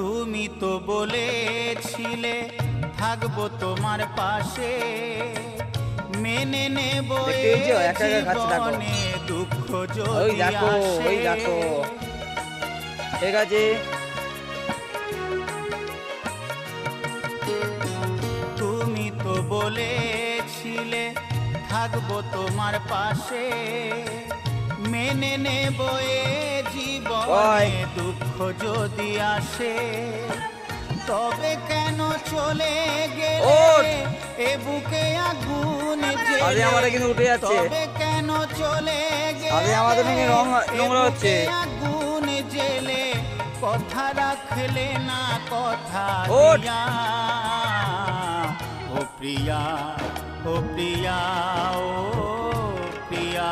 তুমি তো বলেছিলে থাকবো তোমার পাশে, মেনে নেব জীবনে দুঃখ যদি আসে। ঠিক আছে, তুমি তো বলেছিলে থাকবো তোমার পাশে, মেনে নেব জীবনে দুঃখ যদি আসে। তবে কেন চলে গেলে এ বুকে আগুন জ্বেলে, তবে কেন চলে গেলে আগুন জ্বেলে, কথা রাখলে না কথা দিয়া। ও প্রিয়া, ও প্রিয়া, ও প্রিয়া।